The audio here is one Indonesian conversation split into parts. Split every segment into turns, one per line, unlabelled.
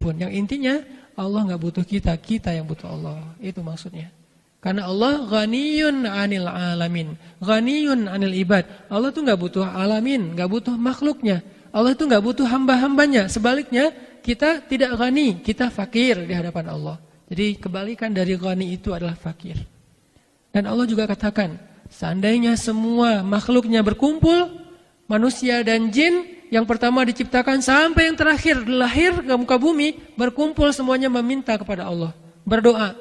pun. Yang intinya Allah nggak butuh kita, kita yang butuh Allah. Itu maksudnya. Karena Allah ghaniyun 'anil alamin, ghaniyun 'anil ibad. Allah tuh nggak butuh alamin, nggak butuh makhluknya. Allah tuh nggak butuh hamba-hambanya. Sebaliknya, kita tidak ghani, kita fakir di hadapan Allah. Jadi kebalikan dari ghani itu adalah fakir. Dan Allah juga katakan, seandainya semua makhluknya berkumpul, manusia dan jin, yang pertama diciptakan sampai yang terakhir lahir ke muka bumi, berkumpul semuanya meminta kepada Allah, berdoa.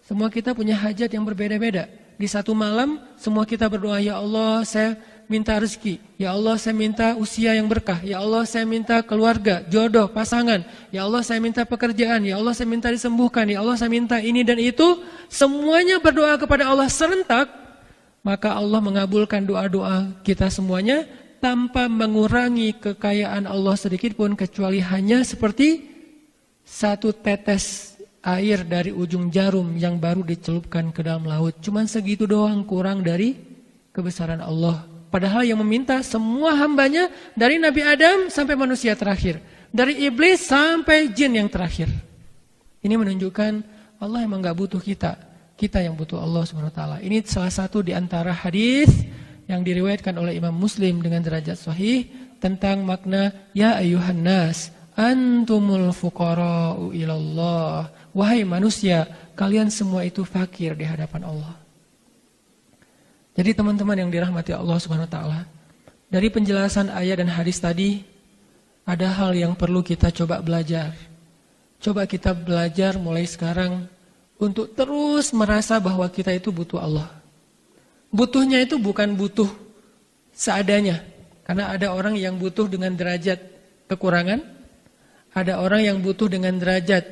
Semua kita punya hajat yang berbeda-beda. Di satu malam, semua kita berdoa, ya Allah saya minta rezeki. Ya Allah saya minta usia yang berkah. Ya Allah saya minta keluarga, jodoh, pasangan. Ya Allah saya minta pekerjaan. Ya Allah saya minta disembuhkan. Ya Allah saya minta ini dan itu. Semuanya berdoa kepada Allah serentak. Maka Allah mengabulkan doa-doa kita semuanya tanpa mengurangi kekayaan Allah sedikit pun, kecuali hanya seperti satu tetes air dari ujung jarum yang baru dicelupkan ke dalam laut. Cuman segitu doang, kurang dari kebesaran Allah. Padahal yang meminta semua hambanya, dari Nabi Adam sampai manusia terakhir, dari iblis sampai jin yang terakhir. Ini menunjukkan Allah emang gak butuh kita, kita yang butuh Allah SWT. Ini salah satu di antara hadis yang diriwayatkan oleh Imam Muslim dengan derajat sahih tentang makna ya ayyuhan nas antumul fuqara'u ilallah. Wahai manusia, kalian semua itu fakir di hadapan Allah. Jadi teman-teman yang dirahmati Allah Subhanahu wa taala, dari penjelasan ayat dan hadis tadi ada hal yang perlu kita coba belajar. Coba kita belajar mulai sekarang untuk terus merasa bahwa kita itu butuh Allah. Butuhnya itu bukan butuh seadanya. Karena ada orang yang butuh dengan derajat kekurangan, ada orang yang butuh dengan derajat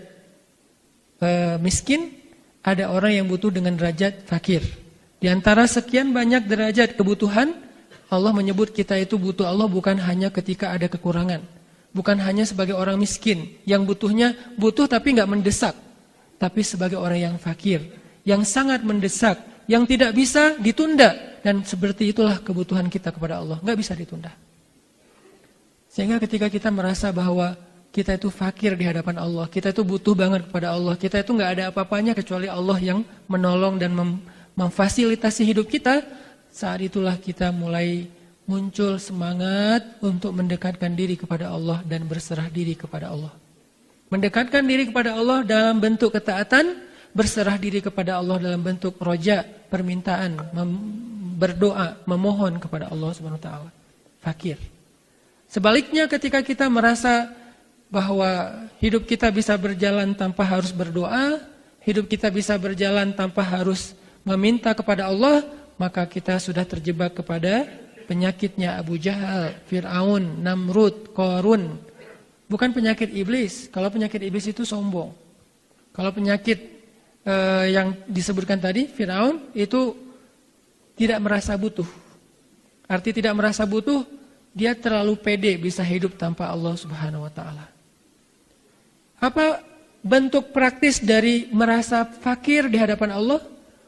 miskin, ada orang yang butuh dengan derajat fakir. Di antara sekian banyak derajat kebutuhan, Allah menyebut kita itu butuh Allah bukan hanya ketika ada kekurangan. Bukan hanya sebagai orang miskin yang butuhnya butuh tapi nggak mendesak. Tapi sebagai orang yang fakir, yang sangat mendesak, yang tidak bisa ditunda. Dan seperti itulah kebutuhan kita kepada Allah, nggak bisa ditunda. Sehingga ketika kita merasa bahwa kita itu fakir di hadapan Allah, kita itu butuh banget kepada Allah, kita itu nggak ada apa-apanya kecuali Allah yang menolong dan memfasilitasi hidup kita, saat itulah kita mulai muncul semangat untuk mendekatkan diri kepada Allah dan berserah diri kepada Allah. Mendekatkan diri kepada Allah dalam bentuk ketaatan, berserah diri kepada Allah dalam bentuk roja, permintaan, berdoa, memohon kepada Allah Subhanahu wa taala. Fakir. Sebaliknya ketika kita merasa bahwa hidup kita bisa berjalan tanpa harus berdoa, hidup kita bisa berjalan tanpa harus meminta kepada Allah, maka kita sudah terjebak kepada penyakitnya Abu Jahal, Fir'aun, Namrud, Qarun. Bukan penyakit iblis. Kalau penyakit iblis itu sombong. Kalau penyakit yang disebutkan tadi, Fir'aun, itu tidak merasa butuh. Arti tidak merasa butuh, dia terlalu pede bisa hidup tanpa Allah Subhanahu wa taala. Apa bentuk praktis dari merasa fakir di hadapan Allah?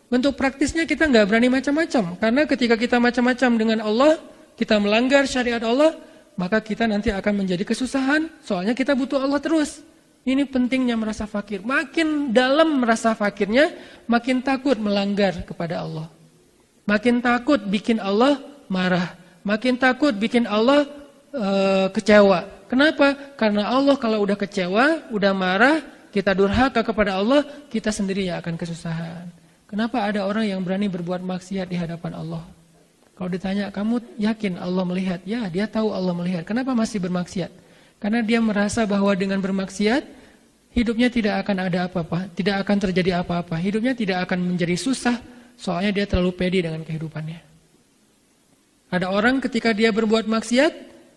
Bentuk praktisnya kita nggak berani macam-macam. Karena ketika kita macam-macam dengan Allah, kita melanggar syariat Allah, maka kita nanti akan menjadi kesusahan. Soalnya kita butuh Allah terus. Ini pentingnya merasa fakir. Makin dalam merasa fakirnya, makin takut melanggar kepada Allah. Makin takut bikin Allah marah. Makin takut bikin Allah kecewa. Kenapa? Karena Allah kalau udah kecewa, udah marah, kita durhaka kepada Allah, kita sendiri yang akan kesusahan. Kenapa ada orang yang berani berbuat maksiat di hadapan Allah? Kalau ditanya, kamu yakin Allah melihat? Ya, dia tahu Allah melihat. Kenapa masih bermaksiat? Karena dia merasa bahwa dengan bermaksiat, hidupnya tidak akan ada apa-apa, tidak akan terjadi apa-apa. Hidupnya tidak akan menjadi susah, soalnya dia terlalu pede dengan kehidupannya. Ada orang ketika dia berbuat maksiat,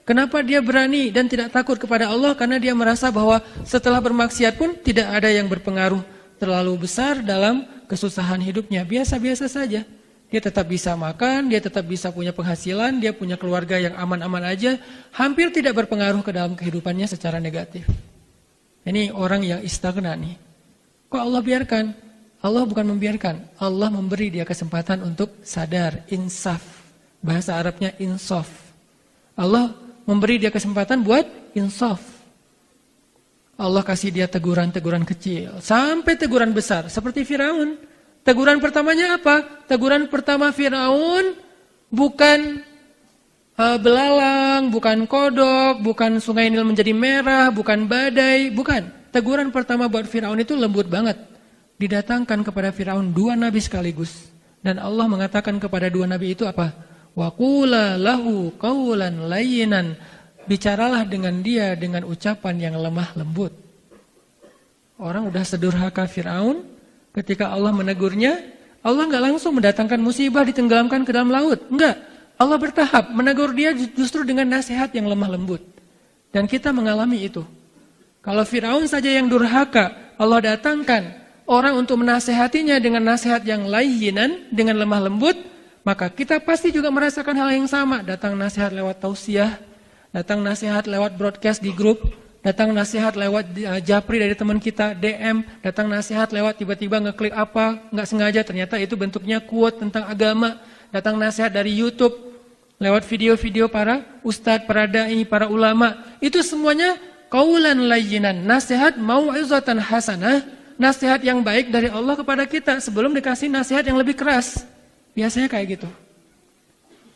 kenapa dia berani dan tidak takut kepada Allah? Karena dia merasa bahwa setelah bermaksiat pun tidak ada yang berpengaruh terlalu besar dalam kesusahan hidupnya. Biasa-biasa saja. Dia tetap bisa makan, dia tetap bisa punya penghasilan, dia punya keluarga yang aman-aman aja. Hampir tidak berpengaruh ke dalam kehidupannya secara negatif. Ini orang yang istagna nih. Kok Allah biarkan? Allah bukan membiarkan. Allah memberi dia kesempatan untuk sadar, insaf. Bahasa Arabnya insaf. Allah memberi dia kesempatan buat insaf. Allah kasih dia teguran-teguran kecil, sampai teguran besar, seperti Firaun. Teguran pertamanya apa? Teguran pertama Firaun bukan belalang, bukan kodok, bukan sungai Nil menjadi merah, bukan badai, bukan. Teguran pertama buat Firaun itu lembut banget. Didatangkan kepada Firaun 2 nabi sekaligus. Dan Allah mengatakan kepada 2 nabi itu apa? Wa qula lahu qawlan layyinan. Bicaralah dengan dia dengan ucapan yang lemah lembut. Orang udah sedurhaka Firaun, ketika Allah menegurnya, Allah nggak langsung mendatangkan musibah ditenggelamkan ke dalam laut. Enggak. Allah bertahap menegur dia justru dengan nasihat yang lemah lembut. Dan kita mengalami itu. Kalau Firaun saja yang durhaka, Allah datangkan orang untuk menasehatinya dengan nasihat yang layyinan, dengan lemah lembut, maka kita pasti juga merasakan hal yang sama. Datang nasihat lewat tausiah, datang nasihat lewat broadcast di grup, datang nasihat lewat japri dari teman kita, DM, datang nasihat lewat tiba-tiba ngeklik apa, nggak sengaja ternyata itu bentuknya quote tentang agama, datang nasihat dari YouTube, lewat video-video para ustadz, para da'i, para ulama, itu semuanya qaulan layyinan, nasihat mau'izatan hasanah, nasihat yang baik dari Allah kepada kita sebelum dikasih nasihat yang lebih keras. Biasanya kayak gitu.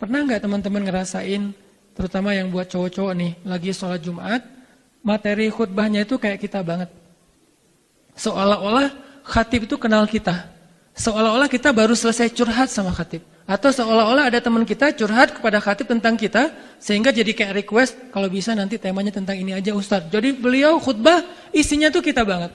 Pernah nggak teman-teman ngerasain, terutama yang buat cowok-cowok nih, lagi sholat Jumat, materi khutbahnya itu kayak kita banget. Seolah-olah khatib itu kenal kita. Seolah-olah kita baru selesai curhat sama khatib. Atau seolah-olah ada teman kita curhat kepada khatib tentang kita, sehingga jadi kayak request, kalau bisa nanti temanya tentang ini aja Ustadz. Jadi beliau khutbah, isinya tuh kita banget.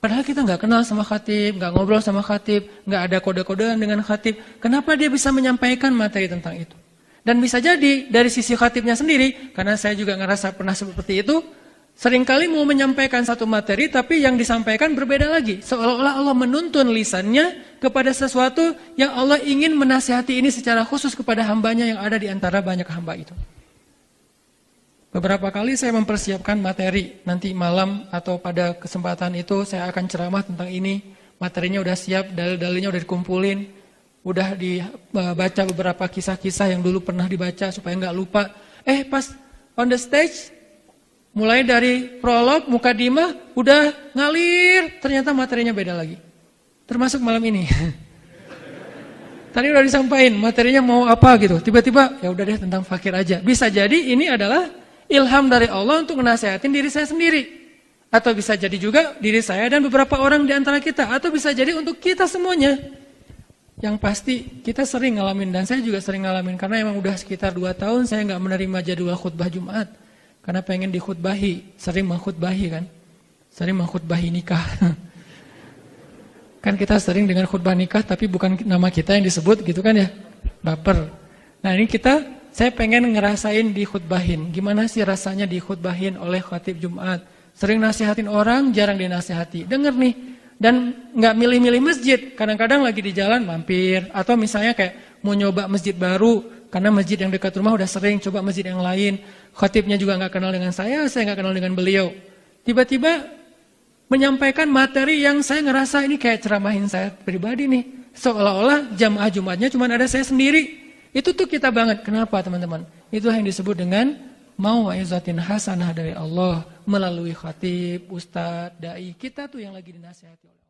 Padahal kita nggak kenal sama khatib, nggak ngobrol sama khatib, nggak ada kode-kodean dengan khatib. Kenapa dia bisa menyampaikan materi tentang itu? Dan bisa jadi dari sisi khatibnya sendiri, karena saya juga ngerasa pernah seperti itu, seringkali mau menyampaikan satu materi, tapi yang disampaikan berbeda lagi. Seolah-olah Allah menuntun lisannya kepada sesuatu yang Allah ingin menasihati ini secara khusus kepada hambanya yang ada di antara banyak hamba itu. Beberapa kali saya mempersiapkan materi, nanti malam atau pada kesempatan itu saya akan ceramah tentang ini. Materinya udah siap, dalil-dalilnya udah dikumpulin, udah dibaca beberapa kisah-kisah yang dulu pernah dibaca supaya nggak lupa. Pas on the stage, mulai dari prolog, mukadimah, udah ngalir, ternyata materinya beda lagi. Termasuk malam ini. Tadi udah disampaikan materinya mau apa gitu, tiba-tiba ya udah deh tentang fakir aja. Bisa jadi ini adalah ilham dari Allah untuk menasehatin diri saya sendiri. Atau bisa jadi juga diri saya dan beberapa orang di antara kita. Atau bisa jadi untuk kita semuanya. Yang pasti kita sering ngalamin, dan saya juga sering ngalamin. Karena emang udah sekitar 2 tahun saya gak menerima jadwal khutbah Jumat. Karena pengen dikhutbahi, sering mengkhutbahi kan. Sering mengkhutbahi nikah. Kan kita sering dengan khutbah nikah tapi bukan nama kita yang disebut gitu kan ya. Baper. Nah ini saya pengen ngerasain dikhutbahin. Gimana sih rasanya dikhutbahin oleh khatib Jumat? Sering nasihatin orang, jarang dinasihati. Dengar nih. Dan nggak milih-milih masjid. Kadang-kadang lagi di jalan mampir. Atau misalnya kayak mau nyoba masjid baru. Karena masjid yang dekat rumah udah sering, coba masjid yang lain. Khatibnya juga nggak kenal dengan saya nggak kenal dengan beliau. Tiba-tiba menyampaikan materi yang saya ngerasa ini kayak ceramahin saya pribadi nih. Seolah-olah jamaah Jumatnya cuma ada saya sendiri. Itu tuh kita banget. Kenapa teman-teman? Itu yang disebut dengan mau'izatin hasanah dari Allah melalui khatib, ustadz, dai. Kita tuh yang lagi dinasihati oleh Allah.